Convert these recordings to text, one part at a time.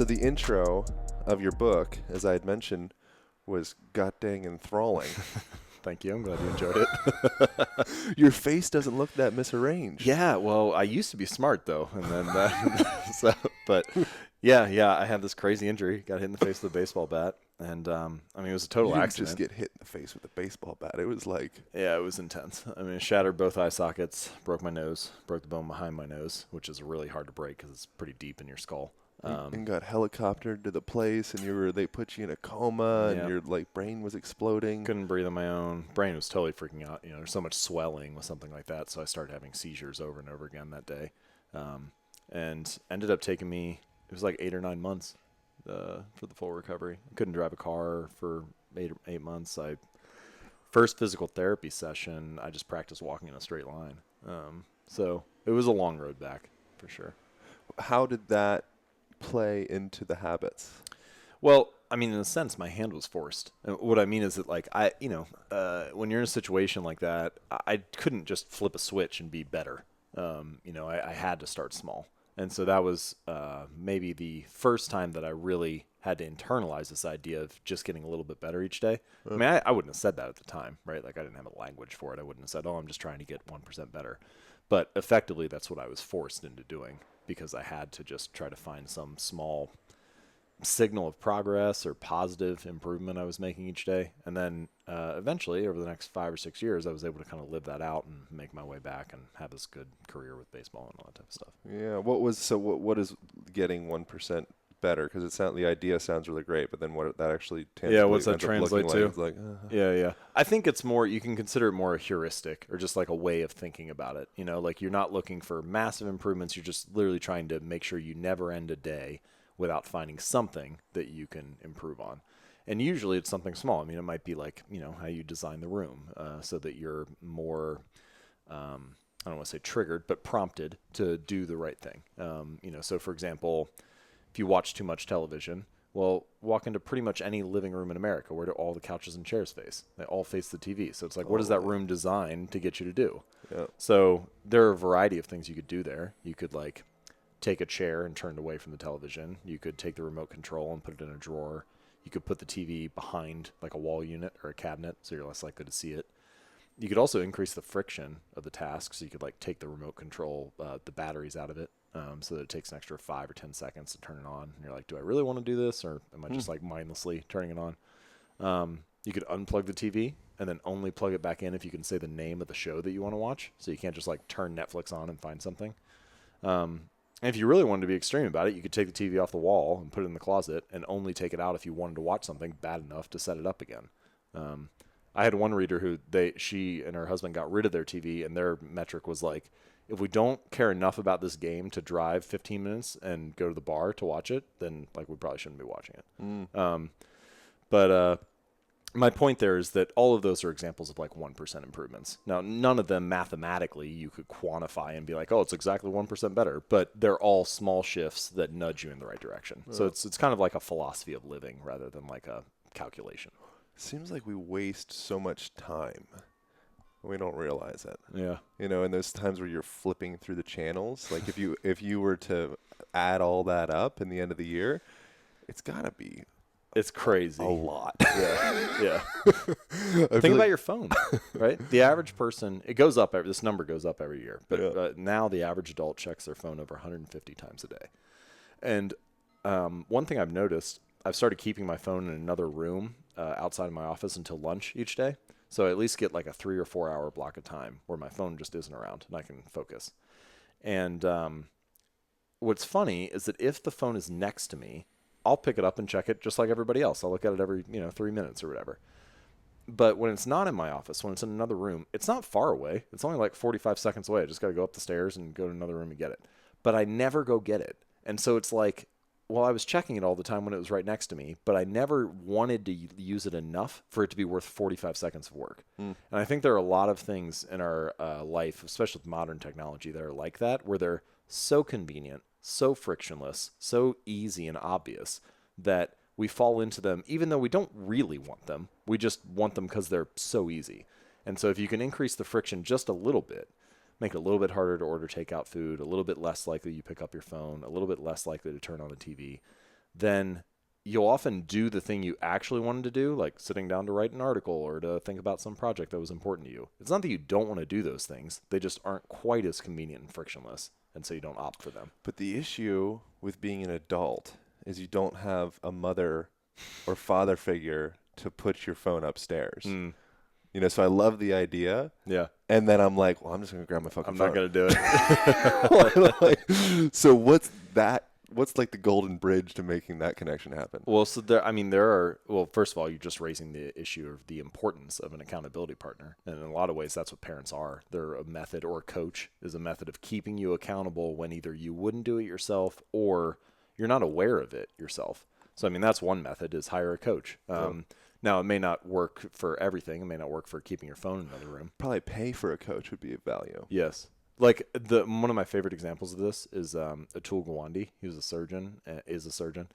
So the intro of your book, as I had mentioned, was god dang enthralling. Thank you. I'm glad you enjoyed it. Your face doesn't look that misarranged. Yeah, well, I used to be smart though, and then but yeah, I had this crazy injury. Got hit in the face with a baseball bat, and I mean it was a total You didn't accident. just get hit in the face with a baseball bat. It was like, Yeah, it was intense. I mean, it shattered both eye sockets, broke my nose, broke the bone behind my nose, which is really hard to break because it's pretty deep in your skull. and got helicoptered to the place, and they put you in a coma, Yeah. and your like brain was exploding. Couldn't breathe on my own. Brain was totally freaking out. You know, there's so much swelling with something like that, so I started having seizures over and over again that day, and ended up taking me. It was like 8 or 9 months for the full recovery. I couldn't drive a car for 8 months. First physical therapy session, I just practiced walking in a straight line. So it was a long road back for sure. How did that play into the habits? Well, I mean, in a sense, my hand was forced. And what I mean is that, like, when you're in a situation like that, I couldn't just flip a switch and be better. I had to start small. And so that was maybe the first time that I really had to internalize this idea of just getting a little bit better each day. I mean, I wouldn't have said that at the time, right? Like, I didn't have a language for it. I wouldn't have said, I'm just trying to get 1% better. But effectively, that's what I was forced into doing because I had to just try to find some small signal of progress or positive improvement I was making each day. And then eventually, over the next 5 or 6 years, I was able to kind of live that out and make my way back and have this good career with baseball and all that type of stuff. Yeah. What is getting 1% better? Because the idea sounds really great, but then what that actually tangibly what's that ends up translate looking to? Like, it's like, Yeah. I think it's more, you can consider it more a heuristic or just like a way of thinking about it. You know, like you're not looking for massive improvements. You're just literally trying to make sure you never end a day without finding something that you can improve on. And usually it's something small. I mean, it might be like, how you design the room so that you're more, I don't want to say triggered, but prompted to do the right thing. So for example, if you watch too much television, well, walk into pretty much any living room in America. Where do all the couches and chairs face? They all face the TV. So it's like, what is that room designed to get you to do? Yeah. So there are a variety of things you could do there. You could like take a chair and turn it away from the television. You could take the remote control and put it in a drawer. You could put the TV behind like a wall unit or a cabinet so you're less likely to see it. You could also increase the friction of the task. So you could like take the remote control, the batteries out of it, so that it takes an extra 5 or 10 seconds to turn it on. And you're like, do I really want to do this? Or am I just like mindlessly turning it on? You could unplug the TV and then only plug it back in if you can say the name of the show that you want to watch. So you can't just like turn Netflix on and find something. And if you really wanted to be extreme about it, you could take the TV off the wall and put it in the closet and only take it out if you wanted to watch something bad enough to set it up again. I had one reader who she and her husband got rid of their TV, and their metric was like, if we don't care enough about this game to drive 15 minutes and go to the bar to watch it, then like we probably shouldn't be watching it. But my point there is that all of those are examples of like 1% improvements. Now, none of them mathematically you could quantify and be like, it's exactly 1% better, but they're all small shifts that nudge you in the right direction. So it's kind of like a philosophy of living rather than like a calculation. Seems like we waste so much time. We don't realize it. Yeah. In those times where you're flipping through the channels, like if you were to add all that up in the end of the year, it's got to be it's crazy. A lot. Yeah. Think about your phone, right? The average person, it goes up, this number goes up every year, but now the average adult checks their phone over 150 times a day. And one thing I've noticed, I've started keeping my phone in another room outside of my office until lunch each day. So I at least get like a 3 or 4 hour block of time where my phone just isn't around and I can focus. And what's funny is that if the phone is next to me, I'll pick it up and check it just like everybody else. I'll look at it every 3 minutes or whatever. But when it's not in my office, when it's in another room, it's not far away. It's only like 45 seconds away. I just got to go up the stairs and go to another room and get it. But I never go get it. And so it's like, well, I was checking it all the time when it was right next to me, but I never wanted to use it enough for it to be worth 45 seconds of work. And I think there are a lot of things in our life, especially with modern technology, that are like that, where they're so convenient, so frictionless, so easy and obvious that we fall into them even though we don't really want them. We just want them because they're so easy. And so if you can increase the friction just a little bit, make it a little bit harder to order takeout food, a little bit less likely you pick up your phone, a little bit less likely to turn on the TV, then you'll often do the thing you actually wanted to do, like sitting down to write an article or to think about some project that was important to you. It's not that you don't want to do those things. They just aren't quite as convenient and frictionless, and so you don't opt for them. But the issue with being an adult is you don't have a mother or father figure to put your phone upstairs. You know, so I love the idea. Yeah. And then I'm like, well, I'm just going to grab my fucking phone. I'm not going to do it. So what's like the golden bridge to making that connection happen? Well, so there are, well, first of all, you're just raising the issue of the importance of an accountability partner. And in a lot of ways, that's what parents are. They're a method, or a coach is a method of keeping you accountable when either you wouldn't do it yourself or you're not aware of it yourself. So, I mean, that's one method, is hire a coach. Now, it may not work for everything. It may not work for keeping your phone in another room. Probably pay for a coach would be of value. Yes. Like one of my favorite examples of this is Atul Gawande. He was a surgeon, is a surgeon.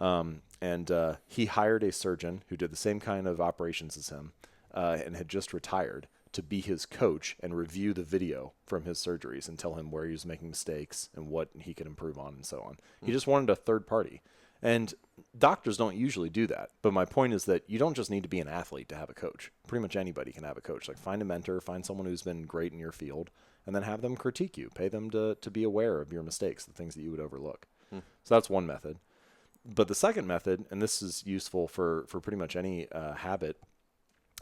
And he hired a surgeon who did the same kind of operations as him and had just retired to be his coach and review the video from his surgeries and tell him where he was making mistakes and what he could improve on and so on. He just wanted a third party. And doctors don't usually do that. But my point is that you don't just need to be an athlete to have a coach. Pretty much anybody can have a coach. Like, find a mentor, find someone who's been great in your field, and then have them critique you. Pay them to be aware of your mistakes, the things that you would overlook. So that's one method. But the second method, and this is useful for pretty much any habit,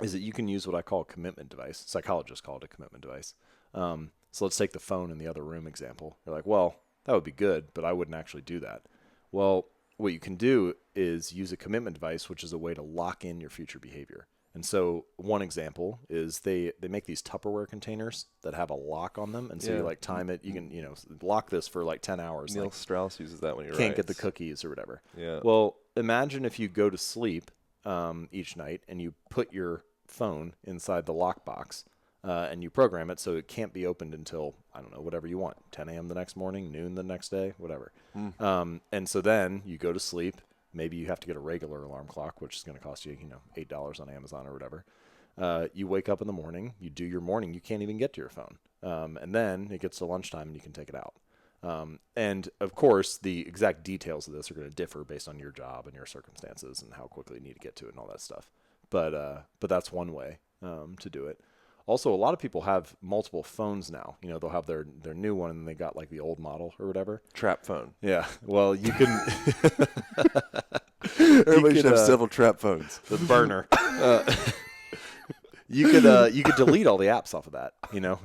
is that you can use what I call a commitment device. Psychologists call it a commitment device. So let's take the phone in the other room example. You're like, well, that would be good, but I wouldn't actually do that. Well, what you can do is use a commitment device, which is a way to lock in your future behavior. And so one example is they make these Tupperware containers that have a lock on them. And so you like time it. You can, lock this for like 10 hours. Neil Strauss uses that when you can't get the cookies or whatever. Yeah. Well, imagine if you go to sleep each night and you put your phone inside the lockbox and you program it so it can't be opened until, I don't know, whatever you want, 10 a.m. the next morning, noon the next day, whatever. And so then you go to sleep. Maybe you have to get a regular alarm clock, which is going to cost you, $8 on Amazon or whatever. You wake up in the morning, you do your morning, you can't even get to your phone. And then it gets to lunchtime and you can take it out. And of course, the exact details of this are going to differ based on your job and your circumstances and how quickly you need to get to it and all that stuff. But that's one way to do it. Also, a lot of people have multiple phones now. They'll have their new one and then they got like the old model or whatever. Trap phone. Yeah. Well, you can. Everybody should have several trap phones. The burner. You could delete all the apps off of that.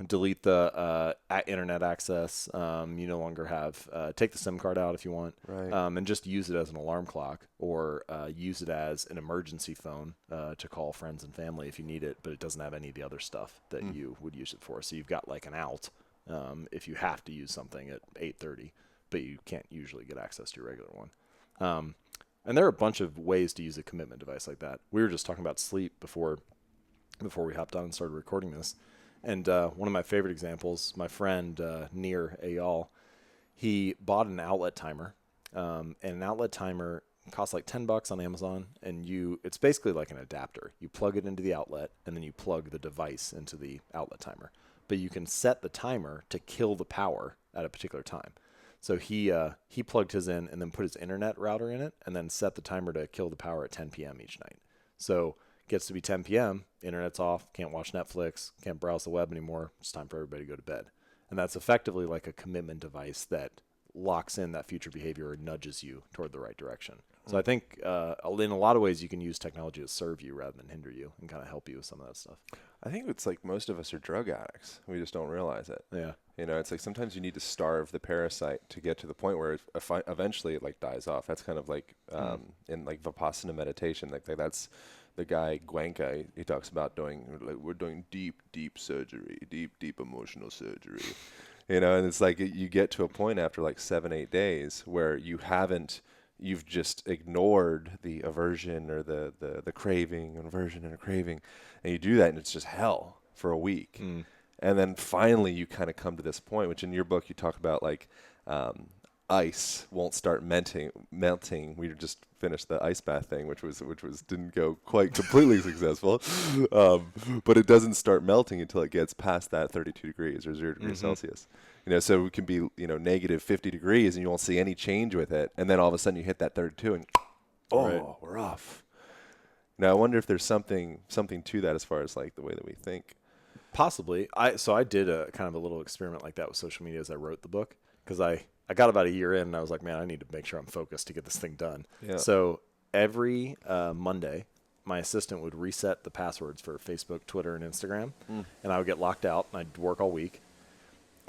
Delete the internet access. You no longer have take the SIM card out if you want, right? And just use it as an alarm clock, or use it as an emergency phone to call friends and family if you need it, but it doesn't have any of the other stuff that you would use it for. So you've got like an out if you have to use something at 8:30, but you can't usually get access to your regular one. And there are a bunch of ways to use a commitment device like that. We were just talking about sleep before we hopped on and started recording this. And one of my favorite examples, my friend Nir Ayal, he bought an outlet timer. And an outlet timer costs like $10 on Amazon. And it's basically like an adapter. You plug it into the outlet, and then you plug the device into the outlet timer. But you can set the timer to kill the power at a particular time. So he plugged his in and then put his internet router in it, and then set the timer to kill the power at 10 p.m. each night. So gets to be 10 p.m., internet's off, can't watch Netflix, can't browse the web anymore. It's time for everybody to go to bed. And that's effectively like a commitment device that locks in that future behavior or nudges you toward the right direction. So I think in a lot of ways you can use technology to serve you rather than hinder you and kind of help you with some of that stuff. I think it's like most of us are drug addicts. We just don't realize it. Yeah. It's like sometimes you need to starve the parasite to get to the point where eventually it like dies off. That's kind of like in like Vipassana meditation. Like that's the guy Gwenka, he talks about we're doing deep surgery, deep emotional surgery. And it's like you get to a point after like 7-8 days where you've just ignored the aversion or the craving, aversion and a craving. And you do that and it's just hell for a week. And then finally you kind of come to this point, which in your book you talk about like ice won't start melting. We just finished the ice bath thing, which was didn't go quite completely successful, but it doesn't start melting until it gets past that 32 degrees or 0 degrees Celsius. So it can be negative 50 degrees and you won't see any change with it, and then all of a sudden you hit that 32 and Right. we're off. Now I wonder if there's something to that as far as like the way that we think. Possibly. I did a kind of a little experiment like that with social media as I wrote the book, because I got about a year in and I was like, man, I need to make sure I'm focused to get this thing done. Yeah. So every Monday, my assistant would reset the passwords for Facebook, Twitter, and Instagram, and I would get locked out and I'd work all week.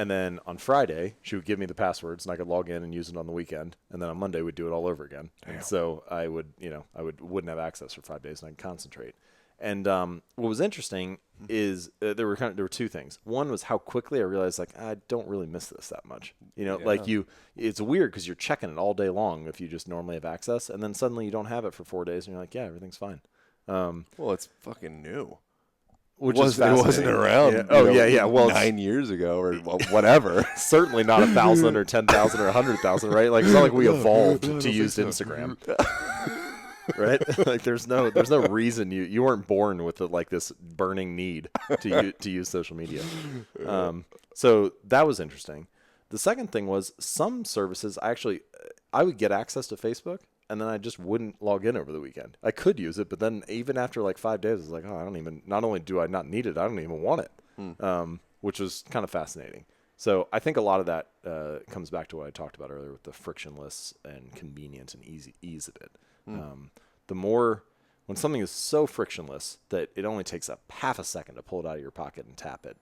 And then on Friday, she would give me the passwords and I could log in and use it on the weekend. And then on Monday, we'd do it all over again. Damn. And so I wouldn't have access for 5 days and I'd concentrate. And what was interesting is there were two things. One was how quickly I realized, like, I don't really miss this that much. It's weird because you're checking it all day long if you just normally have access, and then suddenly you don't have it for 4 days, and you're like, yeah, everything's fine. Well, it's fucking new. Which it is wasn't around. Yeah. Well, 9 years ago or whatever. Certainly not 1,000 or 10,000 or 100,000, right? Like, it's not like we evolved to use Instagram. Right? Like there's no reason you weren't born with this burning need to use social media. So that was interesting. The second thing was some services I would get access to Facebook and then I just wouldn't log in over the weekend. I could use it, but then even after like 5 days, I was like, not only do I not need it, I don't even want it, which was kind of fascinating. So I think a lot of that comes back to what I talked about earlier with the frictionless and convenient and ease of it. When something is so frictionless that it only takes a half a second to pull it out of your pocket and tap it,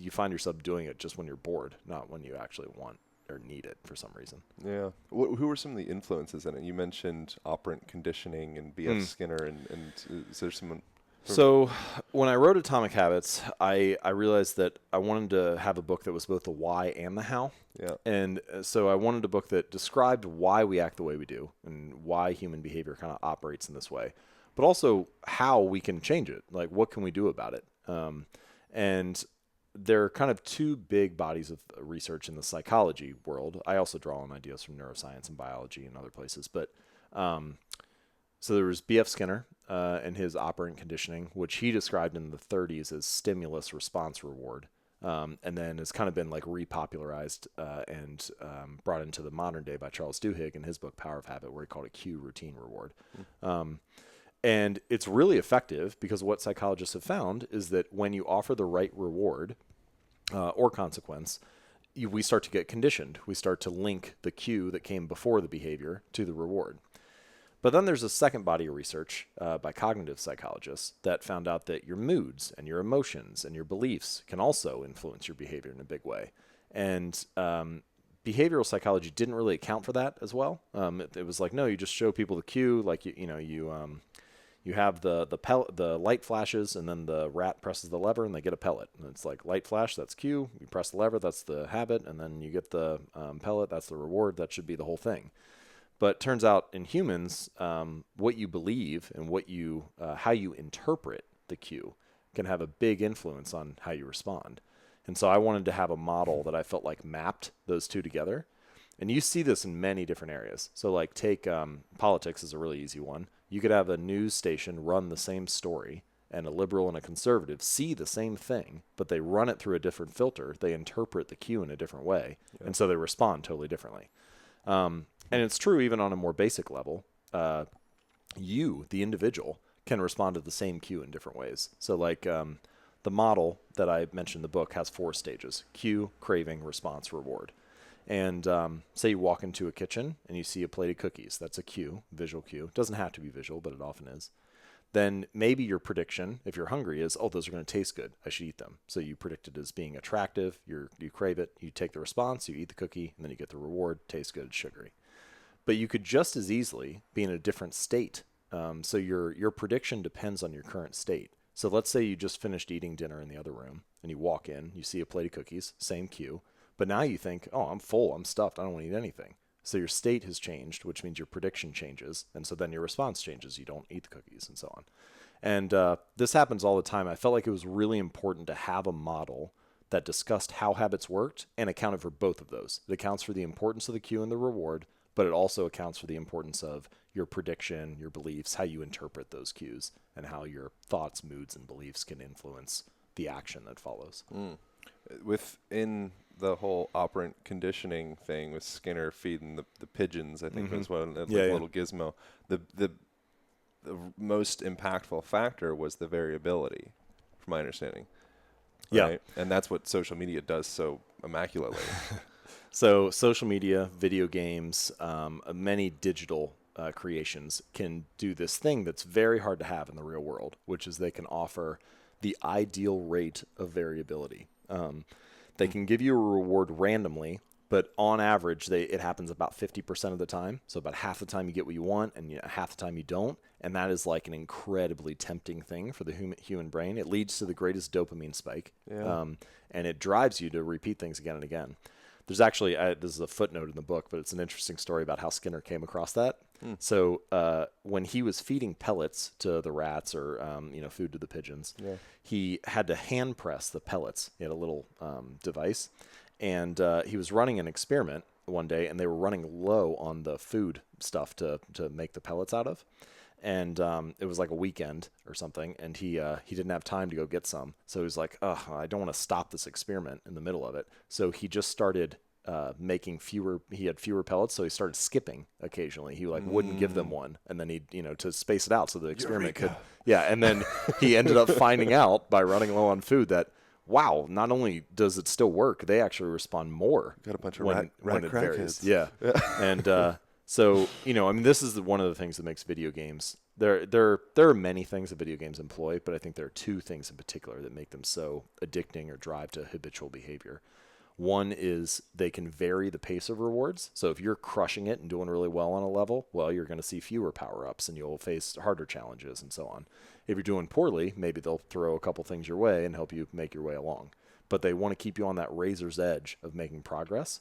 you find yourself doing it just when you're bored, not when you actually want or need it for some reason. Yeah. Who were some of the influences in it? You mentioned operant conditioning and B.F. Skinner, and is there someone? So when I wrote Atomic Habits, I realized that I wanted to have a book that was both the why and the how. Yeah. And so I wanted a book that described why we act the way we do and why human behavior kind of operates in this way, but also how we can change it. Like, what can we do about it? And there are kind of two big bodies of research in the psychology world. I also draw on ideas from neuroscience and biology and other places. But so there was B.F. Skinner and his operant conditioning, which he described in the 30s as stimulus response reward. And then has kind of been like repopularized and brought into the modern day by Charles Duhigg in his book Power of Habit, where he called it cue, routine, reward. And it's really effective because what psychologists have found is that when you offer the right reward or consequence, we start to get conditioned. We start to link the cue that came before the behavior to the reward. But then there's a second body of research by cognitive psychologists that found out that your moods and your emotions and your beliefs can also influence your behavior in a big way. And behavioral psychology didn't really account for that as well. It was like, no, you just show people the cue, like you have the light flashes, and then the rat presses the lever and they get a pellet. And it's like light flash, that's cue. You press the lever, that's the habit, and then you get the pellet, that's the reward. That should be the whole thing. But it turns out in humans, what you believe and how you interpret the cue can have a big influence on how you respond. And so I wanted to have a model that I felt like mapped those two together. And you see this in many different areas. So like take politics is a really easy one. You could have a news station run the same story, and a liberal and a conservative see the same thing, but they run it through a different filter. They interpret the cue in a different way, and so they respond totally differently. And it's true even on a more basic level. You, the individual, can respond to the same cue in different ways. So like the model that I mentioned in the book has 4 stages: cue, craving, response, reward. And say you walk into a kitchen and you see a plate of cookies. That's a cue, visual cue. It doesn't have to be visual, but it often is. Then maybe your prediction, if you're hungry, is, oh, those are going to taste good. I should eat them. So you predict it as being attractive. You crave it. You take the response. You eat the cookie. And then you get the reward. Tastes good. It's sugary. But you could just as easily be in a different state. So your prediction depends on your current state. So let's say you just finished eating dinner in the other room. And you walk in. You see a plate of cookies. Same cue. But now you think, oh, I'm full, I'm stuffed, I don't want to eat anything. So your state has changed, which means your prediction changes. And so then your response changes. You don't eat the cookies and so on. And this happens all the time. I felt like it was really important to have a model that discussed how habits worked and accounted for both of those. It accounts for the importance of the cue and the reward, but it also accounts for the importance of your prediction, your beliefs, how you interpret those cues, and how your thoughts, moods, and beliefs can influence the action that follows. Within the whole operant conditioning thing with Skinner feeding the pigeons, I think was one little gizmo. The most impactful factor was the variability, from my understanding. Right? Yeah. And that's what social media does so immaculately. So social media, video games, many digital creations can do this thing that's very hard to have in the real world, which is they can offer the ideal rate of variability. They can give you a reward randomly, but on average, it happens about 50% of the time. So about half the time you get what you want, and half the time you don't. And that is like an incredibly tempting thing for the human brain. It leads to the greatest dopamine spike, and it drives you to repeat things again and again. There's actually, this is a footnote in the book, but it's an interesting story about how Skinner came across that. So when he was feeding pellets to the rats or food to the pigeons, he had to hand press the pellets. He had a little device, and he was running an experiment one day, and they were running low on the food stuff to make the pellets out of. And it was like a weekend or something, and he didn't have time to go get some. So he was like, I don't want to stop this experiment in the middle of it. So he just started making he had fewer pellets, so he started skipping occasionally. He wouldn't give them one, and then he'd, to space it out so the experiment could, and then he ended up finding out by running low on food that, wow, not only does it still work, they actually respond more. Got a bunch of when rat it crackheads. varies. Yeah. And so, this is one of the things that makes video games. There are many things that video games employ, but I think there are two things in particular that make them so addicting or drive to habitual behavior. One is they can vary the pace of rewards. So if you're crushing it and doing really well on a level, well, you're going to see fewer power-ups and you'll face harder challenges and so on. If you're doing poorly, maybe they'll throw a couple things your way and help you make your way along. But they want to keep you on that razor's edge of making progress.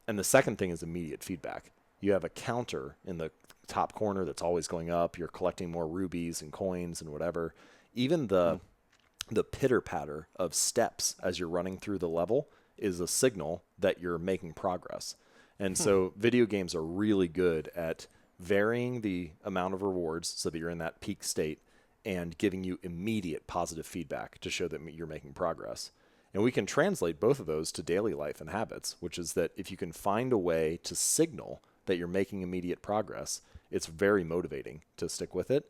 And the second thing is immediate feedback. You have a counter in the top corner that's always going up. You're collecting more rubies and coins and whatever. Even the pitter-patter of steps as you're running through the level is a signal that you're making progress. And so video games are really good at varying the amount of rewards so that you're in that peak state and giving you immediate positive feedback to show that you're making progress. And we can translate both of those to daily life and habits, which is that if you can find a way to signal that you're making immediate progress, it's very motivating to stick with it.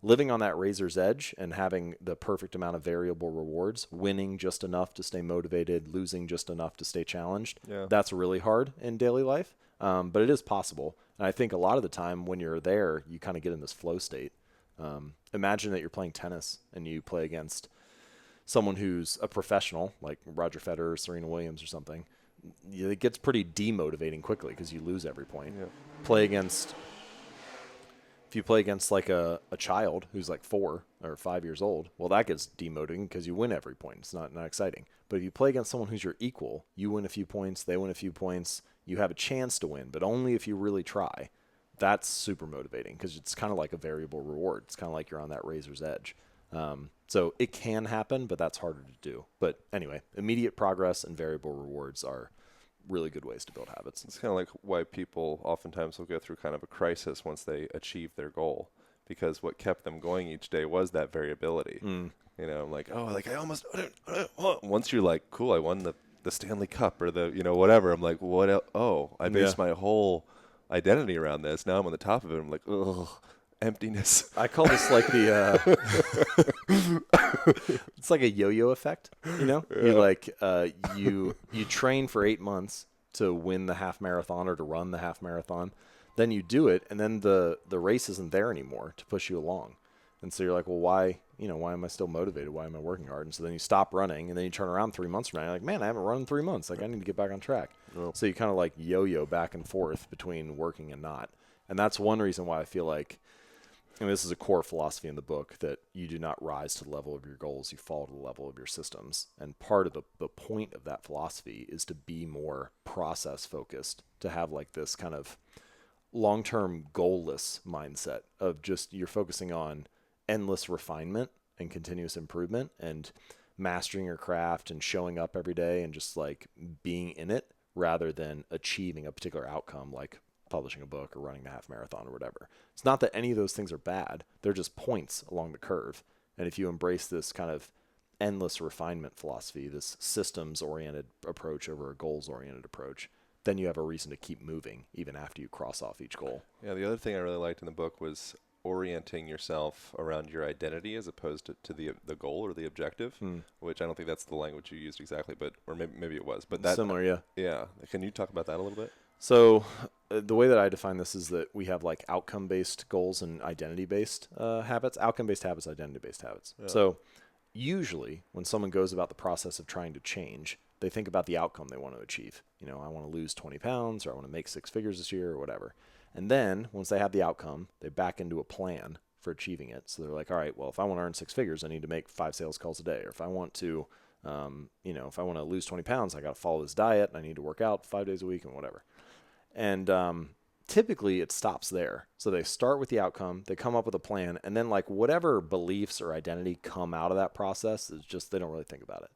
Living on that razor's edge and having the perfect amount of variable rewards, winning just enough to stay motivated, losing just enough to stay challenged, that's really hard in daily life, but it is possible. And I think a lot of the time when you're there, you kind of get in this flow state. Imagine that you're playing tennis and you play against someone who's a professional, like Roger Federer or Serena Williams or something. It gets pretty demotivating quickly because you lose every point. If you play against like a child who's like 4 or 5 years old, well, that gets demotivating because you win every point. It's not exciting. But if you play against someone who's your equal, you win a few points, they win a few points, you have a chance to win, but only if you really try. That's super motivating because it's kind of like a variable reward. It's kind of like you're on that razor's edge. So it can happen, but that's harder to do. But anyway, immediate progress and variable rewards are really good ways to build habits. It's kind of like why people oftentimes will go through kind of a crisis once they achieve their goal, because what kept them going each day was that variability. I'm like, I almost once you're like, cool, I won the Stanley Cup or the whatever. I'm like, what else? I based my whole identity around this. Now I'm on the top of it. I'm like, ugh, emptiness. I call this like it's like a yo-yo effect, You train for 8 months to win the half marathon or to run the half marathon, then you do it, and then the race isn't there anymore to push you along, and so you're like, well, why am I still motivated? Why am I working hard? And so then you stop running, and then you turn around 3 months from now, you're like, man, I haven't run in 3 months. Like, I need to get back on track. So you kind of like yo-yo back and forth between working and not, and that's one reason why I feel like. And this is a core philosophy in the book, that you do not rise to the level of your goals, you fall to the level of your systems. And part of the point of that philosophy is to be more process focused, to have like this kind of long-term goalless mindset of just you're focusing on endless refinement and continuous improvement. And mastering your craft and showing up every day and just like being in it rather than achieving a particular outcome like publishing a book or running a half marathon or whatever. It's not that any of those things are bad. They're just points along the curve. And if you embrace this kind of endless refinement philosophy, this systems-oriented approach over a goals-oriented approach, then you have a reason to keep moving even after you cross off each goal. Yeah, the other thing I really liked in the book was orienting yourself around your identity as opposed to the goal or the objective, which I don't think that's the language you used exactly, but or maybe it was. But that Similar, yeah. Yeah. Can you talk about that a little bit? So the way that I define this is that we have like outcome-based goals and identity-based habits, outcome-based habits, identity-based habits. Yeah. So usually when someone goes about the process of trying to change, they think about the outcome they want to achieve. You know, I want to lose 20 pounds or I want to make 6 figures this year or whatever. And then once they have the outcome, they back into a plan for achieving it. So they're like, all right, well, if I want to earn 6 figures, I need to make 5 sales calls a day. Or if I want to, if I want to lose 20 pounds, I got to follow this diet and I need to work out 5 days a week and whatever. And typically it stops there. So they start with the outcome, they come up with a plan, and then like whatever beliefs or identity come out of that process is just, they don't really think about it.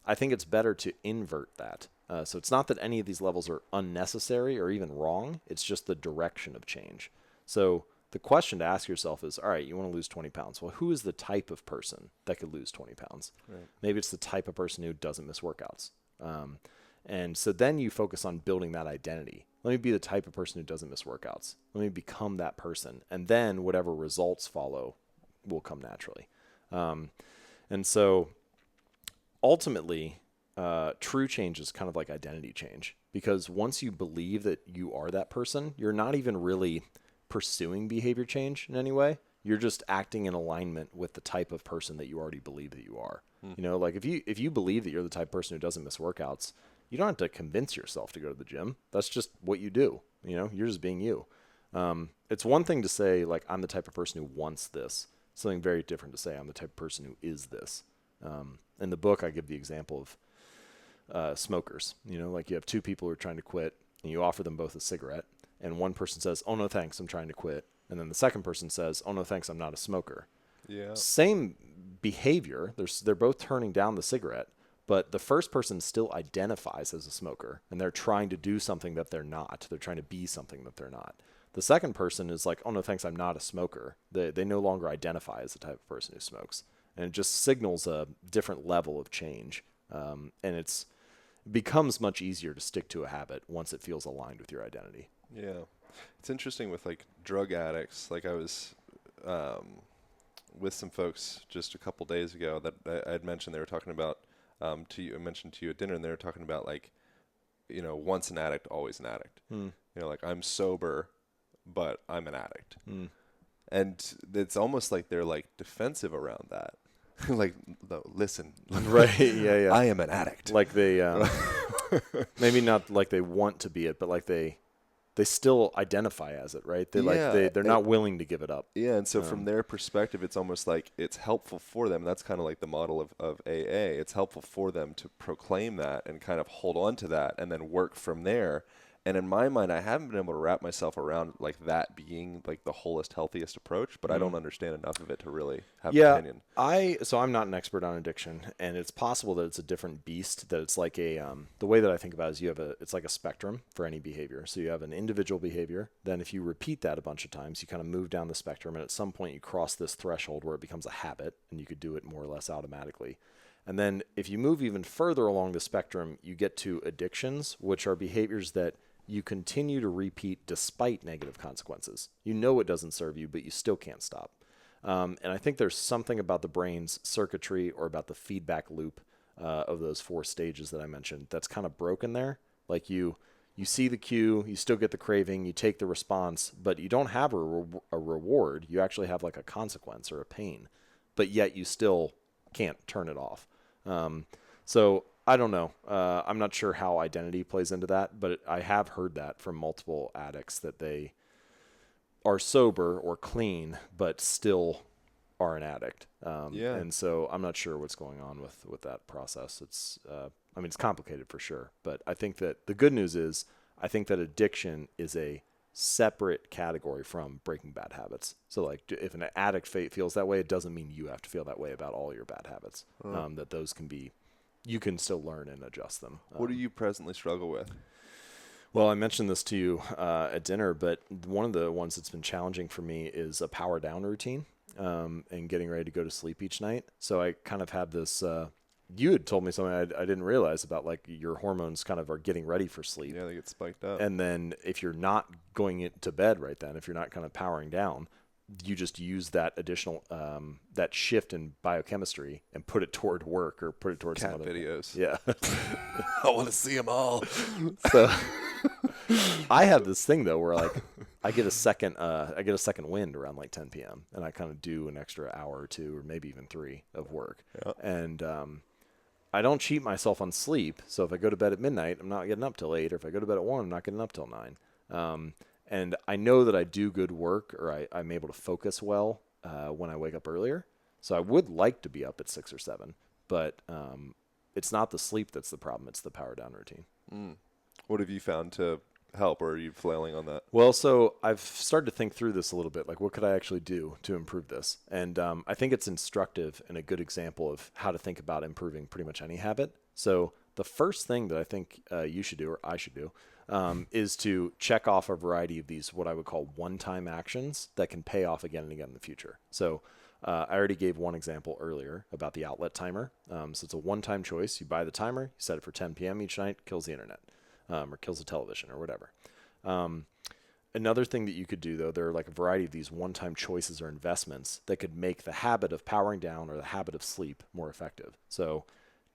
I think it's better to invert that. So it's not that any of these levels are unnecessary or even wrong. It's just the direction of change. So the question to ask yourself is, all right, you want to lose 20 pounds. Well, who is the type of person that could lose 20 pounds? Right. Maybe it's the type of person who doesn't miss workouts. And so then you focus on building that identity. Let me be the type of person who doesn't miss workouts. Let me become that person. And then whatever results follow will come naturally. And so ultimately, true change is kind of like identity change, because once you believe that you are that person, you're not even really pursuing behavior change in any way. You're just acting in alignment with the type of person that you already believe that you are. You know, like if you believe that you're the type of person who doesn't miss workouts, you don't have to convince yourself to go to the gym. That's just what you do. You know, you're just being you. It's one thing to say, like, I'm the type of person who wants this. Something very different to say, I'm the type of person who is this. In the book, I give the example of smokers. You know, like you have 2 people who are trying to quit, and you offer them both a cigarette, and one person says, oh, no, thanks, I'm trying to quit. And then the second person says, oh, no, thanks, I'm not a smoker. Yeah. Same behavior. They're both turning down the cigarette, but the first person still identifies as a smoker, and they're trying to do something that they're not. They're trying to be something that they're not. The second person is like, oh, no, thanks, I'm not a smoker. They no longer identify as the type of person who smokes. And it just signals a different level of change. And it becomes much easier to stick to a habit once it feels aligned with your identity. Yeah. It's interesting with like drug addicts. Like I was with some folks just a couple days ago that I had mentioned, they were talking about I mentioned to you at dinner, and they were talking about like, you know, once an addict, always an addict. You know, like I'm sober, but I'm an addict. And it's almost like they're like defensive around that. Like, no, listen, right? Yeah. I am an addict. Like they, maybe not like they want to be it, but like they still identify as it, right? They're not willing to give it up. Yeah, and so from their perspective, it's almost like it's helpful for them. That's kind of like the model of AA. It's helpful for them to proclaim that and kind of hold on to that and then work from there. And in my mind, I haven't been able to wrap myself around like that being like the wholest, healthiest approach, but I don't understand enough of it to really have an opinion. So I'm not an expert on addiction, and it's possible that it's a different beast, that it's like the way that I think about it is it's like a spectrum for any behavior. So you have an individual behavior, then if you repeat that a bunch of times, you kind of move down the spectrum, and at some point you cross this threshold where it becomes a habit, and you could do it more or less automatically. And then if you move even further along the spectrum, you get to addictions, which are behaviors that you continue to repeat despite negative consequences. You know it doesn't serve you, but you still can't stop. And I think there's something about the brain's circuitry or about the feedback loop of those 4 stages that I mentioned that's kind of broken there. Like you see the cue, you still get the craving, you take the response, but you don't have a reward. You actually have like a consequence or a pain, but yet you still can't turn it off. So I don't know. I'm not sure how identity plays into that, but I have heard that from multiple addicts that they are sober or clean, but still are an addict. And so I'm not sure what's going on with that process. It's complicated for sure, but I think that the good news is I think that addiction is a separate category from breaking bad habits. So like if an addict feels that way, it doesn't mean you have to feel that way about all your bad habits. That those can be, you can still learn and adjust them. What do you presently struggle with? Well, I mentioned this to you at dinner, but one of the ones that's been challenging for me is a power down routine and getting ready to go to sleep each night. So I kind of have this, you had told me something I didn't realize about, like, your hormones kind of are getting ready for sleep. Yeah, they get spiked up. And then if you're not going to bed right then, if you're not kind of powering down, you just use that additional, that shift in biochemistry and put it toward work or put it towards Cat some other videos. thing. Yeah. I want to see them all. So I have this thing though where, like, I get a second wind around like 10 p.m. and I kind of do an extra hour or two or maybe even 3 of work. Yeah. And I don't cheat myself on sleep. So if I go to bed at midnight, I'm not getting up till 8, or if I go to bed at 1, I'm not getting up till 9. And I know that I do good work, or I'm able to focus well when I wake up earlier. So I would like to be up at 6 or 7, but it's not the sleep that's the problem. It's the power down routine. What have you found to help, or are you flailing on that? Well, so I've started to think through this a little bit, like what could I actually do to improve this? And I think it's instructive and a good example of how to think about improving pretty much any habit. So the first thing that I think you should do, or I should do, is to check off a variety of these, what I would call one-time actions that can pay off again and again in the future. So I already gave one example earlier about the outlet timer. So it's a one-time choice. You buy the timer, you set it for 10 p.m. each night, kills the internet, or kills the television or whatever. Another thing that you could do, though, there are like a variety of these one-time choices or investments that could make the habit of powering down or the habit of sleep more effective. So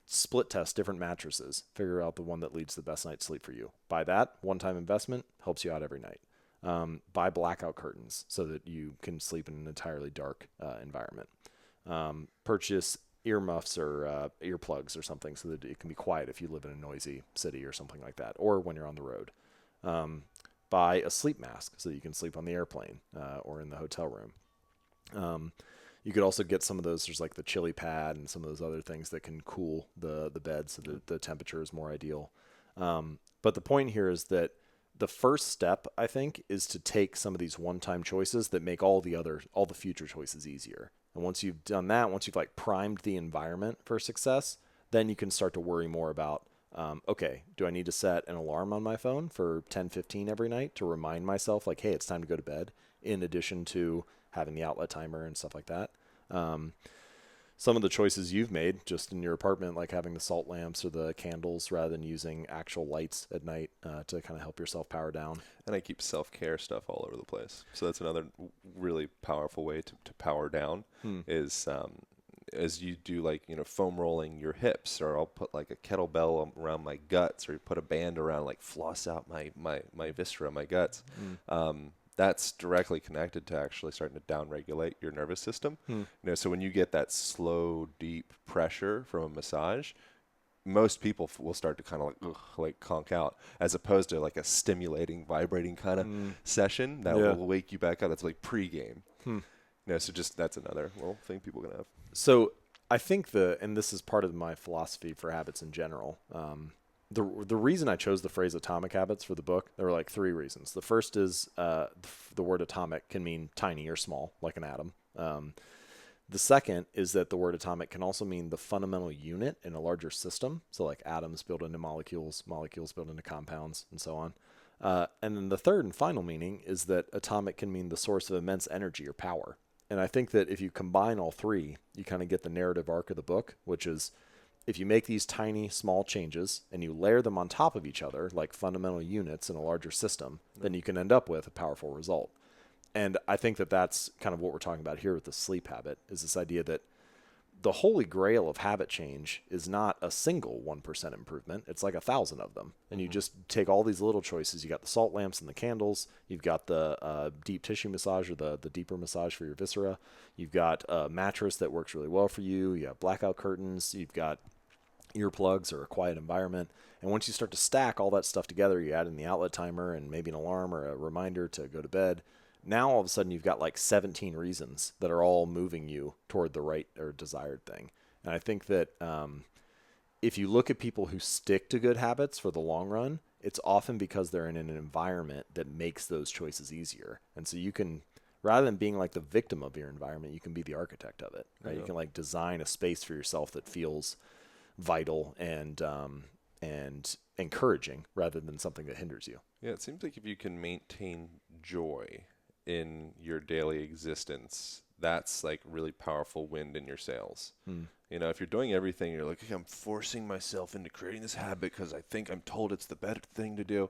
split test different mattresses, figure out the one that leads to the best night's sleep for you. Buy that one-time investment, helps you out every night. Buy blackout curtains so that you can sleep in an entirely dark environment. Purchase earmuffs or earplugs or something so that it can be quiet if you live in a noisy city or something like that, or when you're on the road. Buy a sleep mask so that you can sleep on the airplane or in the hotel room. You could also get some of those, there's like the chili pad and some of those other things that can cool the bed so that the temperature is more ideal. But the point here is that the first step, I think, is to take some of these one-time choices that make all the future choices easier. And once you've done that, once you've like primed the environment for success, then you can start to worry more about, okay, do I need to set an alarm on my phone for 10:15 every night to remind myself, like, hey, it's time to go to bed, in addition to having the outlet timer and stuff like that. Some of the choices you've made just in your apartment, like having the salt lamps or the candles rather than using actual lights at night to kind of help yourself power down. And I keep self-care stuff all over the place. So that's another really powerful way to power down is as you do, like, foam rolling your hips, or I'll put like a kettlebell around my guts, or you put a band around, like, floss out my viscera, my guts. That's directly connected to actually starting to downregulate your nervous system. So when you get that slow, deep pressure from a massage, most people will start to kind of like conk out, as opposed to like a stimulating, vibrating kind of session that will wake you back up. That's like pre-game. So just that's another little thing people can have. So I think and this is part of my philosophy for habits in general. The reason I chose the phrase atomic habits for the book, there were like 3 reasons. The first is the word atomic can mean tiny or small, like an atom. The second is that the word atomic can also mean the fundamental unit in a larger system. So like atoms build into molecules, molecules build into compounds, and so on. And then the third and final meaning is that atomic can mean the source of immense energy or power. And I think that if you combine all 3, you kind of get the narrative arc of the book, which is, if you make these tiny, small changes and you layer them on top of each other, like fundamental units in a larger system, then you can end up with a powerful result. And I think that that's kind of what we're talking about here with the sleep habit, is this idea that the holy grail of habit change is not a single 1% improvement. It's like 1,000 of them. And you just take all these little choices. You got the salt lamps and the candles. You've got the deep tissue massage, or the deeper massage for your viscera. You've got a mattress that works really well for you. You have blackout curtains. You've got earplugs or a quiet environment. And once you start to stack all that stuff together, you add in the outlet timer and maybe an alarm or a reminder to go to bed. Now all of a sudden you've got like 17 reasons that are all moving you toward the right or desired thing. And I think that if you look at people who stick to good habits for the long run, it's often because they're in an environment that makes those choices easier. And so you can, rather than being like the victim of your environment, you can be the architect of it, right? You can like design a space for yourself that feels vital and encouraging rather than something that hinders you. Yeah, it seems like if you can maintain joy in your daily existence, that's like really powerful wind in your sails. You know, if you're doing everything, you're like, okay, I'm forcing myself into creating this habit because I think I'm told it's the better thing to do.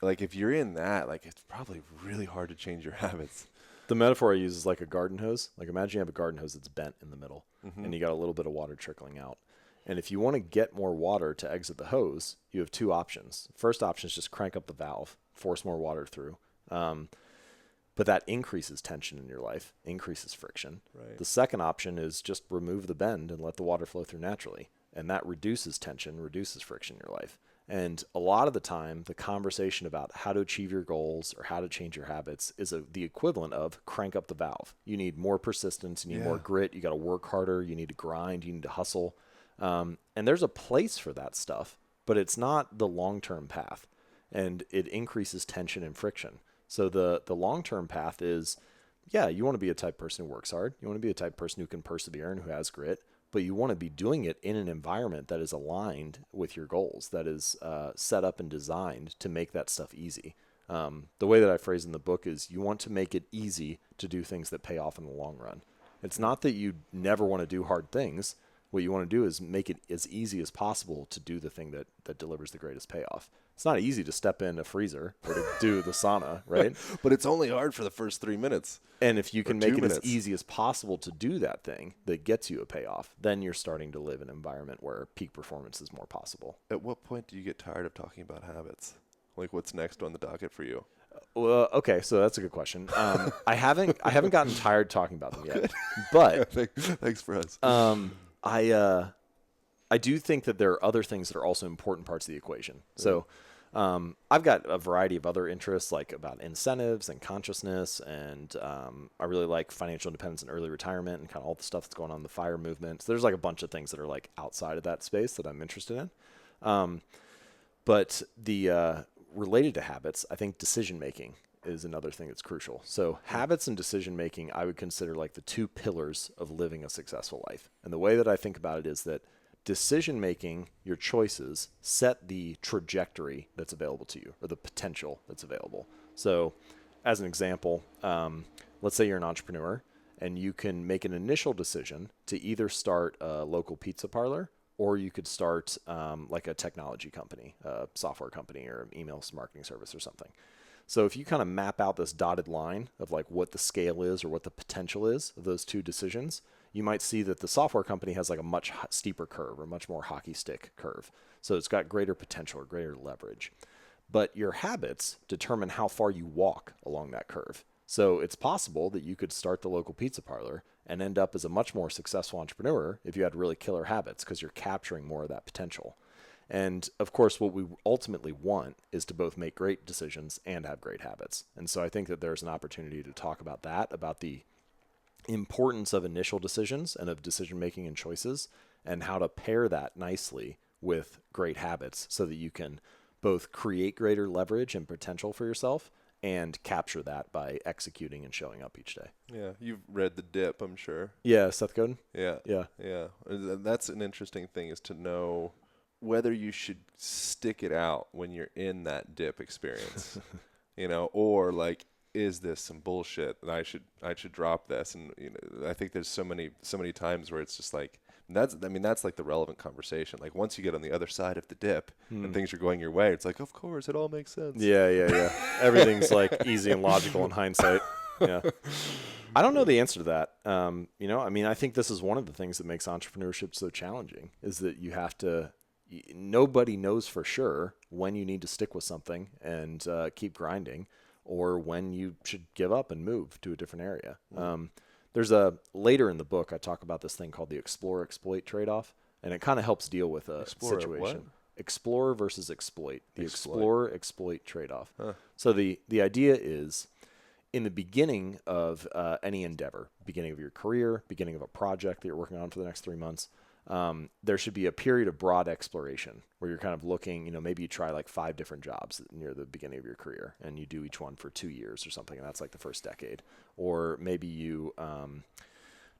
Like if you're in that, like it's probably really hard to change your habits. The metaphor I use is like a garden hose. Like imagine you have a garden hose that's bent in the middle and you got a little bit of water trickling out. And if you want to get more water to exit the hose, you have two options. First option is just crank up the valve, force more water through. But that increases tension in your life, increases friction. Right. The second option is just remove the bend and let the water flow through naturally. And that reduces tension, reduces friction in your life. And a lot of the time, the conversation about how to achieve your goals or how to change your habits is the equivalent of crank up the valve. You need more persistence, you need more grit, you got to work harder, you need to grind, you need to hustle. And there's a place for that stuff, but it's not the long-term path. And it increases tension and friction. So the long-term path is, yeah, you want to be a type person who works hard. You want to be a type person who can persevere and who has grit, but you want to be doing it in an environment that is aligned with your goals, that is set up and designed to make that stuff easy. The way that I phrase in the book is you want to make it easy to do things that pay off in the long run. It's not that you never want to do hard things. What you want to do is make it as easy as possible to do the thing that delivers the greatest payoff. It's not easy to step in a freezer or to do the sauna, right? But it's only hard for the first 3 minutes. And if you can make it 2 minutes. as easy as possible to do that thing that gets you a payoff, then you're starting to live in an environment where peak performance is more possible. At what point do you get tired of talking about habits? Like what's next on the docket for you? Well, okay, so that's a good question. I haven't gotten tired talking about them yet, but Thanks for us. I do think that there are other things that are also important parts of the equation. So I've got a variety of other interests, like about incentives and consciousness, and I really like financial independence and early retirement and kind of all the stuff that's going on in the FIRE movement. So there's like a bunch of things that are like outside of that space that I'm interested in. But the related to habits, I think decision-making is another thing that's crucial. So habits and decision-making, I would consider like the two pillars of living a successful life. And the way that I think about it is that decision-making, your choices, set the trajectory that's available to you or the potential that's available. So as an example, let's say you're an entrepreneur and you can make an initial decision to either start a local pizza parlor or you could start like a technology company, a software company or an email marketing service or something. So if you kind of map out this dotted line of like what the scale is or what the potential is of those two decisions, you might see that the software company has like a much steeper curve or much more hockey stick curve. So it's got greater potential or greater leverage. But your habits determine how far you walk along that curve. So it's possible that you could start the local pizza parlor and end up as a much more successful entrepreneur if you had really killer habits because you're capturing more of that potential. And of course, what we ultimately want is to both make great decisions and have great habits. And so I think that there's an opportunity to talk about that, about the importance of initial decisions and of decision making and choices, and how to pair that nicely with great habits so that you can both create greater leverage and potential for yourself and capture that by executing and showing up each day. Yeah, you've read The Dip, I'm sure. Yeah, Seth Godin? Yeah. Yeah. That's an interesting thing, is to know whether you should stick it out when you're in that dip experience, or like, is this some bullshit and I should drop this? And I think there's so many times where it's just like, that's like the relevant conversation. Like once you get on the other side of the dip and things are going your way, it's like, of course, it all makes sense. Yeah. Everything's like easy and logical in hindsight. Yeah. I don't know the answer to that. I think this is one of the things that makes entrepreneurship so challenging, is that you have to, nobody knows for sure when you need to stick with something and keep grinding, or when you should give up and move to a different area. There's later in the book, I talk about this thing called the explore-exploit trade-off, and it kind of helps deal with a situation. What? Explore versus exploit. The explore-exploit trade-off. Huh. So the idea is, in the beginning of any endeavor, beginning of your career, beginning of a project that you're working on for the next 3 months, there should be a period of broad exploration where you're kind of looking, maybe you try like 5 different jobs near the beginning of your career and you do each one for 2 years or something. And that's like the first decade. Or maybe you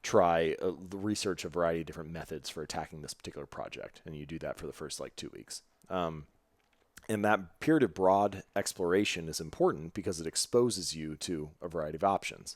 try research a variety of different methods for attacking this particular project. And you do that for the first like 2 weeks. And that period of broad exploration is important because it exposes you to a variety of options.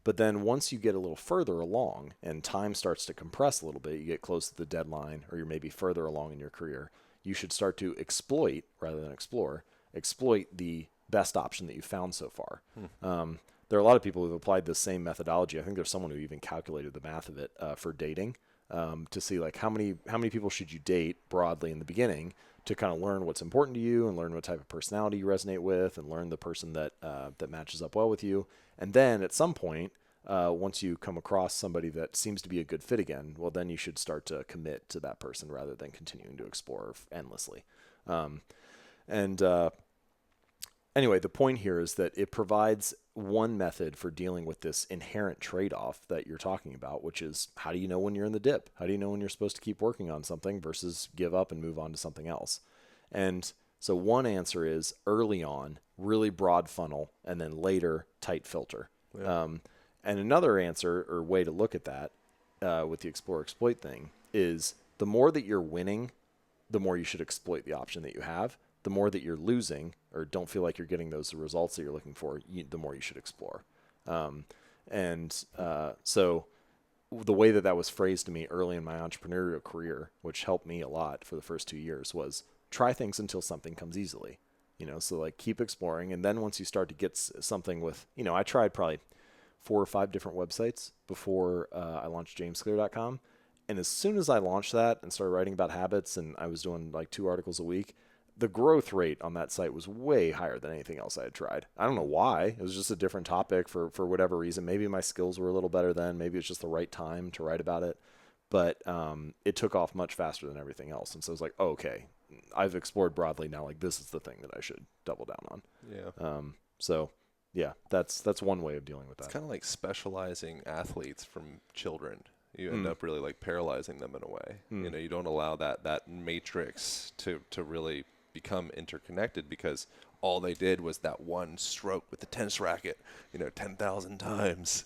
But then once you get a little further along and time starts to compress a little bit, you get close to the deadline or you're maybe further along in your career, you should start to exploit rather than explore, exploit the best option that you found so far. There are a lot of people who've applied the same methodology. I think there's someone who even calculated the math of it for dating to see like how many people should you date broadly in the beginning to kind of learn what's important to you and learn what type of personality you resonate with and learn the person that matches up well with you. And then at some point, once you come across somebody that seems to be a good fit again, well, then you should start to commit to that person rather than continuing to explore endlessly. Anyway, the point here is that it provides one method for dealing with this inherent trade-off that you're talking about, which is how do you know when you're in the dip? How do you know when you're supposed to keep working on something versus give up and move on to something else? And so one answer is early on, really broad funnel, and then later tight filter. Yeah. And another answer or way to look at that with the explore exploit thing is the more that you're winning, the more you should exploit the option that you have. The more that you're losing or don't feel like you're getting those results that you're looking for, the more you should explore. So the way that was phrased to me early in my entrepreneurial career, which helped me a lot for the first 2 years, was try things until something comes easily. So like keep exploring. And then once you start to get something with, I tried probably 4 or 5 different websites before I launched jamesclear.com. And as soon as I launched that and started writing about habits and I was doing like 2 articles a week, the growth rate on that site was way higher than anything else I had tried. I don't know why. It was just a different topic for whatever reason. Maybe my skills were a little better then. Maybe it's just the right time to write about it. But it took off much faster than everything else. And so I was like, oh, okay, I've explored broadly now. Like this is the thing that I should double down on. Yeah. So yeah, that's one way of dealing with that. It's kind of like specializing athletes from children. You end up really like paralyzing them in a way. You don't allow that matrix to really become interconnected because all they did was that one stroke with the tennis racket, 10,000 times.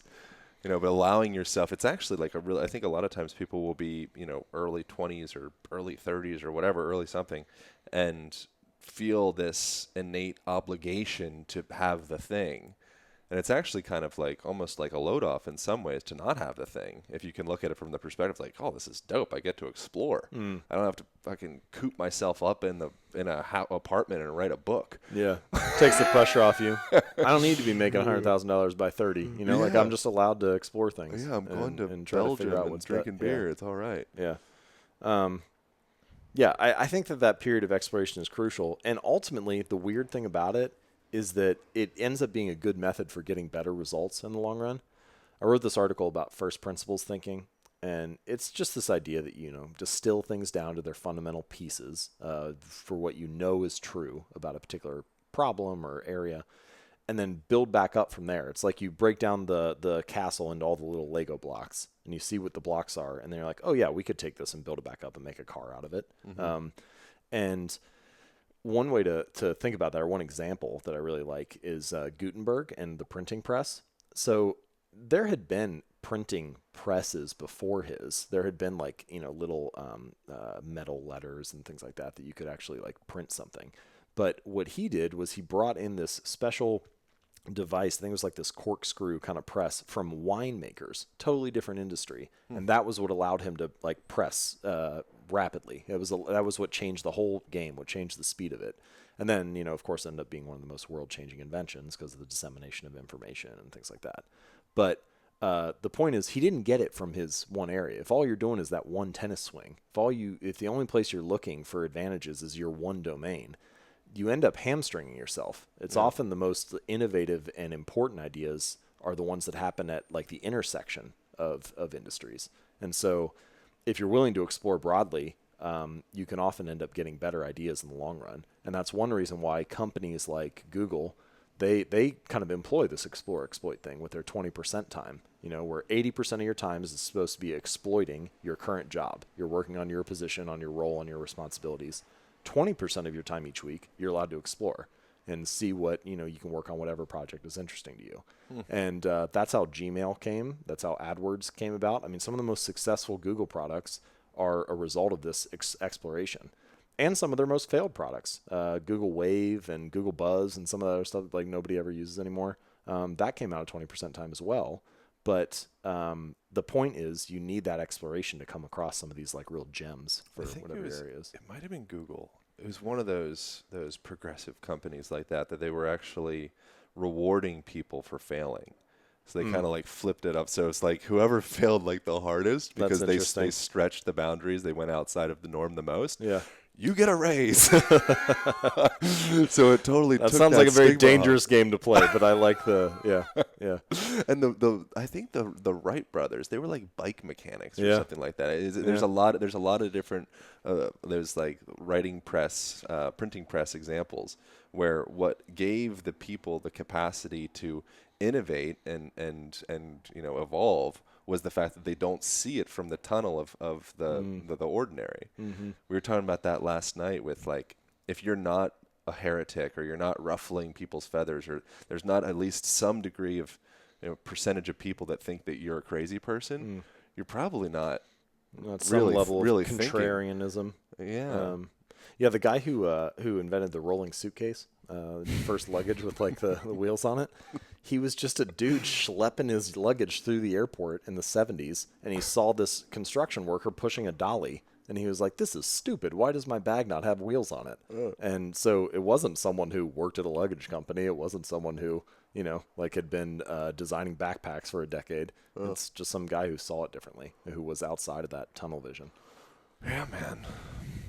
But allowing yourself, it's actually like I think a lot of times people will be, early 20s or early 30s or whatever, early something, and feel this innate obligation to have the thing. And it's actually kind of like almost like a load off in some ways to not have the thing. If you can look at it from the perspective like, oh, this is dope. I get to explore. I don't have to fucking coop myself up in a apartment and write a book. Yeah. Takes the pressure off you. I don't need to be making $100,000 by 30. Like I'm just allowed to explore things. Yeah, I'm going to and Belgium and drinking beer. Yeah. It's all right. Yeah. I think that period of exploration is crucial. And ultimately, the weird thing about it is that it ends up being a good method for getting better results in the long run. I wrote this article about first principles thinking, and it's just this idea that, distill things down to their fundamental pieces for what you know is true about a particular problem or area, and then build back up from there. It's like you break down the castle into all the little Lego blocks, and you see what the blocks are, and then you're like, oh yeah, we could take this and build it back up and make a car out of it. And one way to think about that, or one example that I really like, is Gutenberg and the printing press. So there had been printing presses before his. There had been like, little metal letters and things like that you could actually like print something. But what he did was he brought in this special device. I think it was like this corkscrew kind of press from winemakers, totally different industry. And that was what allowed him to like press rapidly. That was what changed the whole game, what changed the speed of it. And then, of course, ended up being one of the most world-changing inventions because of the dissemination of information and things like that. But the point is, he didn't get it from his one area. If all you're doing is that one tennis swing, if the only place you're looking for advantages is your one domain, you end up hamstringing yourself. It's often the most innovative and important ideas are the ones that happen at like the intersection of industries. And so if you're willing to explore broadly, you can often end up getting better ideas in the long run. And that's one reason why companies like Google, they kind of employ this explore exploit thing with their 20% time, where 80% of your time is supposed to be exploiting your current job. You're working on your position, on your role, on your responsibilities. 20% of your time each week, you're allowed to explore and see what, you can work on whatever project is interesting to you. And that's how Gmail came. That's how AdWords came about. I mean, some of the most successful Google products are a result of this exploration. And some of their most failed products, Google Wave and Google Buzz and some of the other stuff like nobody ever uses anymore. That came out of 20% time as well. But the point is, you need that exploration to come across some of these like real gems for whatever your area is. It might have been Google. It was one of those progressive companies like that they were actually rewarding people for failing. So they kind of like flipped it up. So it's like whoever failed like the hardest because they stretched the boundaries, they went outside of the norm the most. Yeah. You get a raise. So it totally that took sounds that like a very stigma dangerous off. game to play, but I like the yeah. And I think the Wright brothers, they were like bike mechanics or Yeah. something like that. There's a lot of different there's like printing press examples where what gave the people the capacity to innovate and evolve was the fact that they don't see it from the tunnel of the ordinary. Mm-hmm. We were talking about that last night with like, if you're not a heretic or you're not ruffling people's feathers or there's not at least some degree of percentage of people that think that you're a crazy person, you're probably not some level really of contrarianism. Thinking. Yeah, the guy who invented the rolling suitcase, first luggage with like the wheels on it, he was just a dude schlepping his luggage through the airport in the 70s, and he saw this construction worker pushing a dolly, and he was like, "This is stupid. Why does my bag not have wheels on it?" And so it wasn't someone who worked at a luggage company. It wasn't someone who like had been designing backpacks for a decade. It's just some guy who saw it differently, who was outside of that tunnel vision. Yeah, man.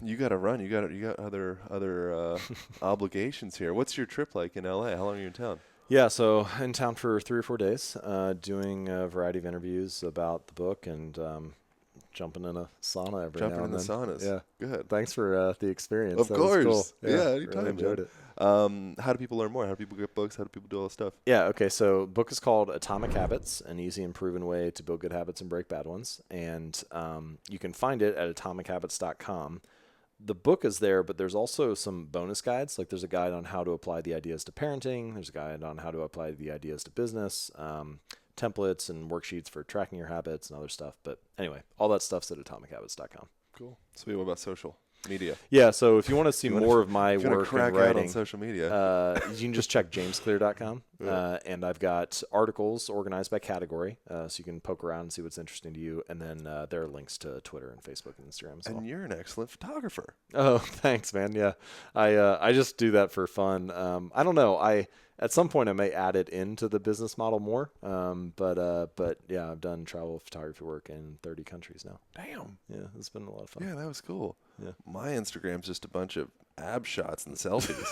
You got to run. You got other obligations here. What's your trip like in LA? How long are you in town? Yeah, so in town for 3 or 4 days, doing a variety of interviews about the book and jumping in a sauna every now and then. Jumping in the saunas. Yeah. Good. Thanks for the experience. Of that course. was cool. Yeah, anytime, really enjoyed it. How do people learn more? How do people get books? How do people do all this stuff? Yeah, okay, so the book is called Atomic Habits, an easy and proven way to build good habits and break bad ones. And you can find it at atomichabits.com. The book is there, but there's also some bonus guides. Like there's a guide on how to apply the ideas to parenting. There's a guide on how to apply the ideas to business, templates and worksheets for tracking your habits and other stuff. But anyway, all that stuff's at atomichabits.com. Cool. Sweet. What about social media? Yeah, so if you want to see more of my if you work crack and writing out on social media, you can just check jamesclear.com. And I've got articles organized by category, so you can poke around and see what's interesting to you. And then there are links to Twitter and Facebook and Instagram as well. And you're an excellent photographer. Oh, thanks, man. Yeah, I just do that for fun. I don't know. At some point I may add it into the business model more. But yeah, I've done travel photography work in 30 countries now. Damn. Yeah, it's been a lot of fun. Yeah, that was cool. Yeah. My Instagram's just a bunch of ab shots and selfies.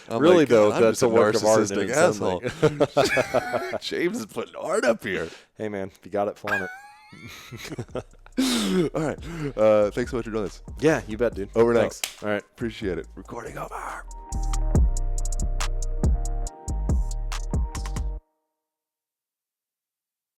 I'm really, like, though, I'm that's just a work of art. narcissistic asshole. James is putting art up here. Hey, man, if you got it, flaunt it. All right. Thanks so much for doing this. Yeah, you bet, dude. Over and out. Thanks. All right. Appreciate it. Recording over.